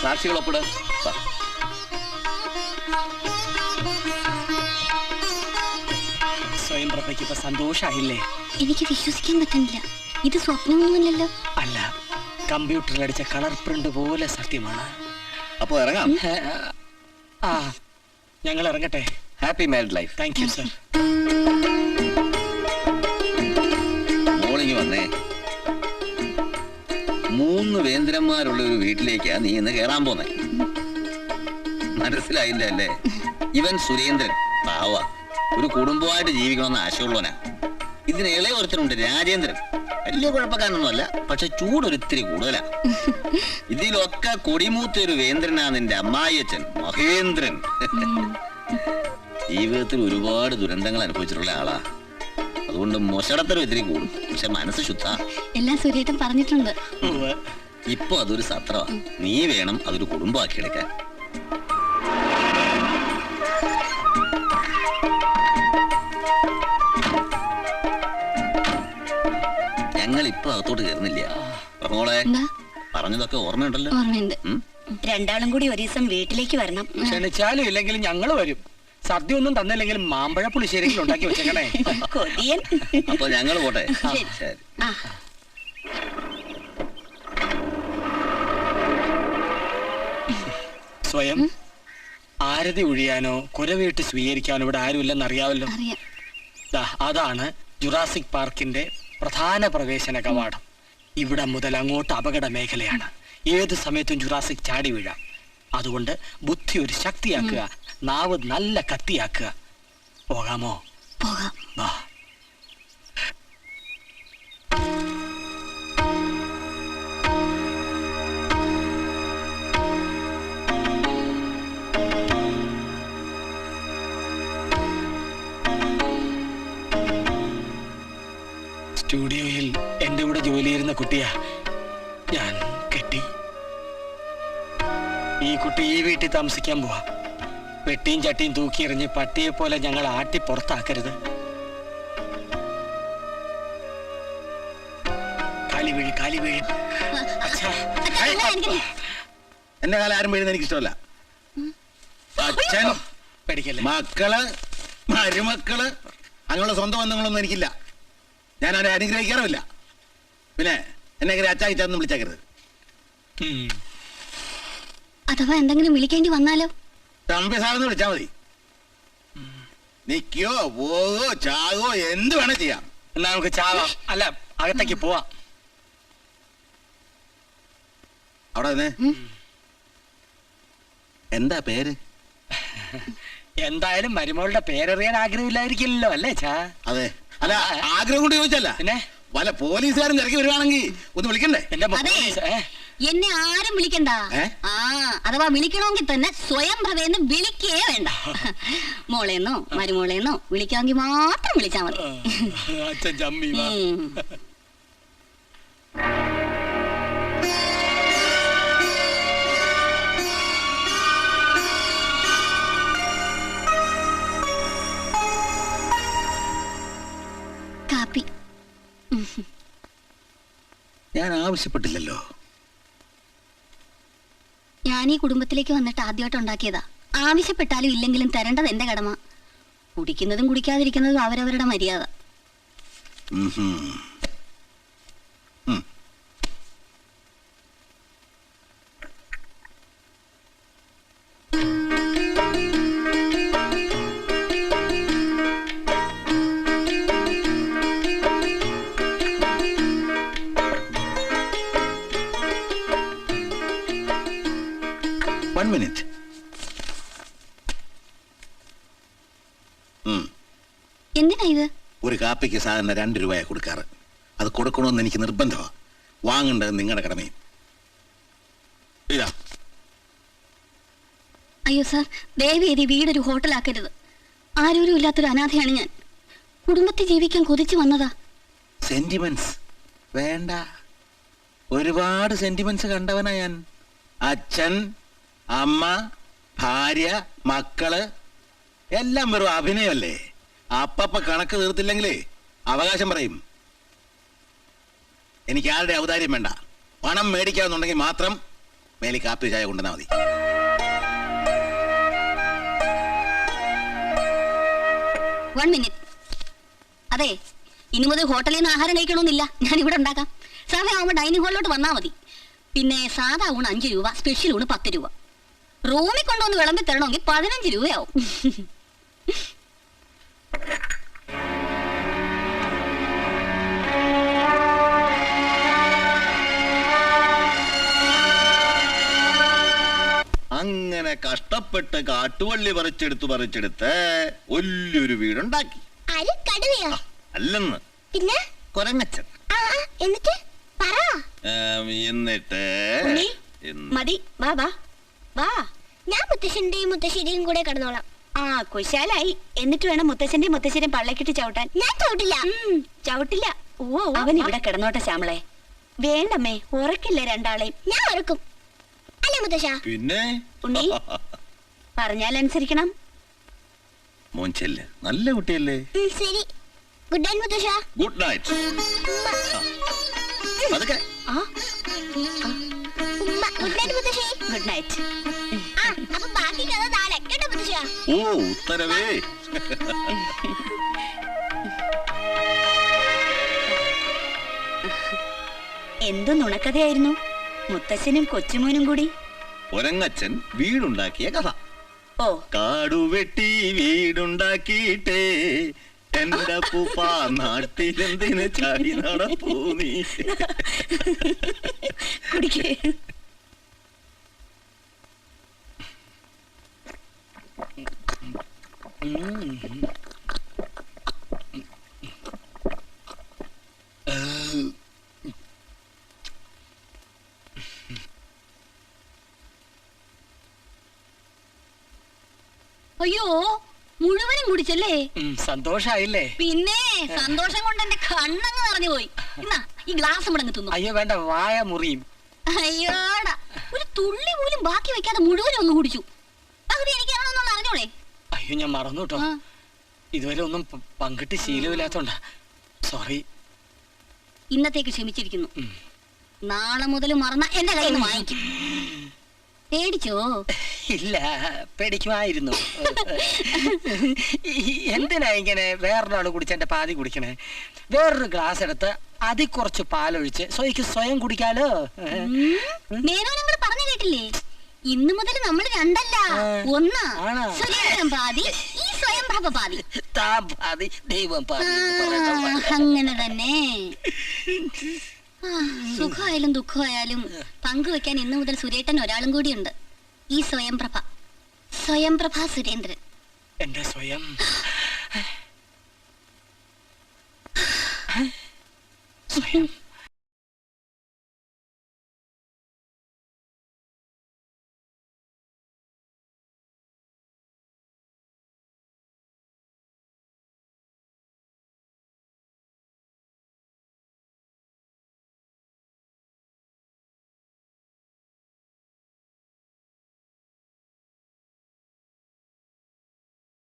സാക്ഷികൾ ഒപ്പിട്. സ്വയം പ്രഭയ്ക്ക് ഇപ്പൊ സന്തോഷായില്ലേ? എനിക്ക് വിശ്വസിക്കാൻ പറ്റുന്നില്ല. ഇത് സ്വപ്നമൊന്നുമല്ലല്ലോ. അല്ല, കമ്പ്യൂട്ടറിൽ അടിച്ച കളർ പ്രിന്റ് പോലെ സത്യമാണ്. അപ്പൊ ഇറങ്ങാം. ഞങ്ങൾ ഇറങ്ങട്ടെ. Happy married life. Thank you sir. മോളിങ്ങി വന്നേ. 3 വേന്ദ്രന്മാരുള്ള ഒരു വീട്ടിലേക്കാ നീ ഇന്ന് കേറാൻ പോന്നെ. മനസ്സിലായില്ല അല്ലേ? ഇവൻ സുരേന്ദ്രൻ പാവ, ഒരു കുടുംബമായിട്ട് ജീവിക്കണമെന്ന് ആശയമുള്ളവനാ. ഇതിന് ഇളയ ഒരുത്തനുണ്ട് രാജേന്ദ്രൻ. വലിയ കുഴപ്പക്കാരനൊന്നുമല്ല, പക്ഷെ ചൂടൊരിത്തിരി കൂടുതലാ. ഇതിലൊക്കെ കൊടിമൂത്ത ഒരു വേന്ദ്രനാ നിന്റെ അമ്മായിയച്ഛൻ മഹേന്ദ്രൻ. ജീവിതത്തിൽ ഒരുപാട് ദുരന്തങ്ങൾ അനുഭവിച്ചിട്ടുള്ള ആളാ. അതുകൊണ്ട് മൊശടത്തരം ഇത്തിരി കൂടും, പക്ഷെ മനസ്സ് ശുദ്ധ. എല്ലാം സുരേട്ടൻ പറഞ്ഞിട്ടുണ്ട്. ഇപ്പൊ അതൊരു സത്രമാ. നീ വേണം അതൊരു കുടുംബമാക്കി എടുക്കാൻ. ഞങ്ങൾ ഇപ്പൊ അകത്തോട്ട് കയറുന്നില്ല. മോളെ പറഞ്ഞതൊക്കെ ഓർമ്മയുണ്ടല്ലോ? ഓർമ്മയുണ്ട്. രണ്ടാളും കൂടി ഒരു ദിവസം വീട്ടിലേക്ക് വരണം. ക്ഷണിച്ചാലും ഇല്ലെങ്കിലും ഞങ്ങൾ വരും. സദ്യ ഒന്നും തന്നില്ലെങ്കിലും മാമ്പഴ പുളിശ്ശേരികൾ ഉണ്ടാക്കി വെച്ചേക്കണേ. കൊതിയൻ. അപ്പൊ ഞങ്ങൾ പോട്ടെ. ശരി. സ്വയം ആരതി ഒഴിയാനോ കുരവീട്ട് സ്വീകരിക്കാനോ ഇവിടെ ആരുമില്ലെന്ന് അറിയാമല്ലോ. അതാണ് ജുറാസിക് പാർക്കിന്റെ പ്രധാന പ്രവേശന കവാടം. ഇവിടെ മുതൽ അങ്ങോട്ട് അപകട മേഖലയാണ്. ഏത് സമയത്തും ജുറാസിക് ചാടി വീഴാം. അതുകൊണ്ട് ബുദ്ധി ഒരു ശക്തിയാക്കുക, നാവ് നല്ല കത്തിയാക്കുക. പോകാമോ? പോകാം. വാ. സ്റ്റുഡിയോയിൽ എന്റെ കൂടെ ജോലി ചെയ്യുന്ന കുട്ടിയാ ഞാൻ കെട്ടി. ഈ കുട്ടി ഈ വീട്ടിൽ താമസിക്കാൻ പോവാ. വെട്ടിയും ചട്ടിയും തൂക്കിയെറിഞ്ഞ് പട്ടിയെ പോലെ ഞങ്ങൾ ആട്ടി പുറത്താക്കരുത്. കാലി വീഴ്. എന്റെ കാലം ആരും വീഴുന്ന എനിക്ക് ഇഷ്ടമല്ല. അച്ഛൻ, പേടിക്കല്ലേ. മക്കള്, മരുമക്കള്, അങ്ങനെയുള്ള സ്വന്തം ബന്ധങ്ങളൊന്നും എനിക്കില്ല. ഞാൻ അവരെ അനുഗ്രഹിക്കാറുമില്ല. പിന്നെ എന്നെ അച്ചായിച്ചൊന്നും വിളിച്ചേക്കരുത്. അഥവാ എന്തെങ്കിലും വിളിക്കേണ്ടി വന്നാലോ? തമ്പി സാറെന്ന് വിളിച്ചാ മതി. നിക്കോ പോകോ ചാകോ എന്ത് വേണേ ചെയ്യാം. എന്നാ നമുക്ക് ചാവാം. അല്ല, അകത്തേക്ക് പോവാം. അവിടെ നിന്ന് എന്താ പേര്? എന്തായാലും മരുമകളുടെ പേരറിയാൻ ആഗ്രഹമില്ലായിരിക്കില്ലല്ലോ അല്ലേ ചാ? അതെ. അല്ല, ആഗ്രഹം കൊണ്ട് ചോദിച്ചല്ല. പിന്നെ വല്ല പോലീസുകാരും തിരക്കി വരുവാണെങ്കിൽ ഒന്ന് വിളിക്കണ്ടേ? എന്നെ ആരും വിളിക്കണ്ട. അഥവാ വിളിക്കണമെങ്കിൽ തന്നെ സ്വയം പ്രവേന്ന് വിളിക്കേ വേണ്ട. മോളേന്നോ മരുമോളേന്നോ വിളിക്കാമെങ്കിൽ മാത്രം വിളിച്ചാ മതി. അച്ഛൻ ചമ്മി. കാപ്പി. ഞാൻ ആവശ്യപ്പെട്ടില്ലല്ലോ. ഞാൻ ഈ കുടുംബത്തിലേക്ക് വന്നിട്ട് ആദ്യമായിട്ട് ഉണ്ടാക്കിയതാ. ആവശ്യപ്പെട്ടാലും ഇല്ലെങ്കിലും തരേണ്ടത് എന്റെ കടമ. കുടിക്കുന്നതും കുടിക്കാതിരിക്കുന്നതും അവരവരുടെ മര്യാദ. One minute. എന്തിനാ ഇത്? ഒരു കാപ്പിക്ക് സാധാരണ 2 രൂപയാ കൊടുക്കാറ്. അത് കൊടുക്കണമെന്ന് എനിക്ക് നിർബന്ധമാണ്. വാങ്ങേണ്ടത് നിങ്ങളുടെ കടമയും. ഇതാ. അയ്യോ സാർ, ദയവേദി വീടൊരു ഹോട്ടലാക്കരുത്. ആരോരും ഇല്ലാത്തൊരു അനാഥയാണ് ഞാൻ. കുടുംബത്തിൽ ജീവിക്കാൻ കൊതിച്ചു വന്നതാ. സെന്റിമെന്റ്സ് വേണ്ട. ഒരുപാട് സെന്റിമെന്റ്സ് കണ്ടവനാ ഞാൻ. അച്ഛൻ, അമ്മ, ഭാര്യ, മക്കള് എല്ലാം വെറും അഭിനയമല്ലേ. അപ്പപ്പ കണക്ക് തീർത്തില്ലെങ്കിലേ അവകാശം പറയും. എനിക്ക് ആരുടെ ഔദാര്യം വേണ്ട. പണം മേടിക്കാവുന്നുണ്ടെങ്കിൽ മാത്രം മേലെ കാപ്പി ചായ കൊണ്ടുവന്നാൽ മതി. One minute. അതെ, ഇനി മുതൽ ഹോട്ടലിൽ നിന്ന് ആഹാരം കഴിക്കണമെന്നില്ല, ഞാൻ ഇവിടെ ഉണ്ടാക്കാം. സമയമാകുമ്പോൾ ഡൈനിങ് ഹാളിലോട്ട് വന്നാൽ മതി. പിന്നെ സാധാ ഊണ് 5 രൂപ, സ്പെഷ്യൽ ഊണ് 10 രൂപ. റൂമിൽ കൊണ്ടുവന്ന് വിളമ്പി തരണമെങ്കിൽ 15 രൂപയാവും. അങ്ങനെ കഷ്ടപ്പെട്ട് കാട്ടുവള്ളി പറിച്ചെടുത്ത് വലിയൊരു വീടുണ്ടാക്കി. അല്ലെന്ന്, പിന്നെ കൊരങ്ങച്ചൻ. എന്നിട്ട് പറ. എന്നിട്ട് മതി, വാ വാ വാ. ഞാൻ മുത്തശ്ശന്റെയും മുത്തശ്ശേരിയും കൂടെ കിടന്നോളാം. ആ കുശാലായി. എന്നിട്ട് വേണം മുത്തശ്ശന്റെയും മുത്തശ്ശേരിയും പള്ളക്കിട്ട് ചവിട്ടാൻ. ഞാൻ ചവിട്ടില്ല. ചവിട്ടില്ല. ഓ അവൻ ഇവിടെ കിടന്നോട്ടെ ശ്യാമളെ. വേണ്ടമ്മേ, ഉറക്കില്ല രണ്ടാളെയും. ഞാൻ ഉറക്കും. അല്ലേ മുത്തശ്ശ? പിന്നെ ഉണ്ണി പറഞ്ഞാലനുസരിക്കണം. മോൻ ചെല്ല്, നല്ല കുട്ടിയല്ലേ. ശരി. ഗുഡ് നൈറ്റ് മുത്തശ്ശ. Good night. അതൊക്കെ ആ ഗുഡ് നൈറ്റ് മുത്തശ്ശി. Good night. അപ്പൊ ബാക്കി കഥ നാളെ കേട്ടോ മുത്തശ്ശ. ഓ ഉത്തരവേ. എന്തു നുണക്കഥയായിരുന്നു. മുത്തശ്ശനും കൊച്ചുമോനും കൂടി ഒരങ്ങച്ചൻ വീടുണ്ടാക്കിയ കഥ. ഓ കാടുവെട്ടി വീടുണ്ടാക്കിയിട്ടേ എന്റെ പൂപ്പ നാട്ടിലെന്തിന് ചാടി നടപ്പൂ നീ. കുടിക്കേ. അയ്യോ, മുഴുവനും കുടിച്ചല്ലേ? സന്തോഷായില്ലേ? പിന്നെ സന്തോഷം കൊണ്ട് എന്റെ കണ്ണങ്ങ് നിറഞ്ഞു പോയി. എന്നാ ഈ ഗ്ലാസ് മുടങ്ങ് തിന്നു. അയ്യോ വേണ്ട, വായ മുറിയും. അയ്യോടാ, ഒരു തുള്ളി പോലും ബാക്കി വെക്കാതെ മുഴുവനും ഒന്ന് കുടിച്ചു. പകുതി എനിക്കാണെന്നൊന്നും അറിഞ്ഞോളേ. അയ്യോ ഞാൻ മറന്നു കേട്ടോ. ആ. ഇതുവരെ ഒന്നും പങ്കിട്ട് ശീലമില്ലാത്തോണ്ടാ. സോറി. ഇന്നത്തേക്ക് ക്ഷമിച്ചിരിക്കുന്നു. നാളെ മുതൽ മറന്ന എന്റെ കയ്യിൽ നിന്ന് വാങ്ങിക്കും. പേടിച്ചോ? ഇല്ല, പേടിക്കുമായിരുന്നു. എന്തിനാ ഇങ്ങനെ വേറൊരാള് കുടിച്ച എന്റെ പാതി കുടിക്കണേ? വേറൊരു ഗ്ലാസ് എടുത്ത് അതിൽ കുറച്ച് പാലൊഴിച്ച് സ്വയം കുടിക്കാലോ. മേനോനും കൂടെ പറഞ്ഞു കേട്ടില്ലേ? ഇന്നു മുതൽ നമ്മൾ രണ്ടല്ല, ഒന്നാ. ആണോ? സുരേന്ദ്രൻ പാതി, ഈ സ്വയംപ്രഭ പാതി. താൻ പാതി, ദൈവം പാതി. അങ്ങനെ തന്നെ. സുഖമായാലും ദുഃഖമായാലും പങ്കുവെക്കാൻ ഇന്നു മുതൽ സുരേട്ടൻ ഒരാളും കൂടിയുണ്ട്. ഈ സ്വയംപ്രഭ സുരേന്ദ്രൻ. എന്റെ സ്വയം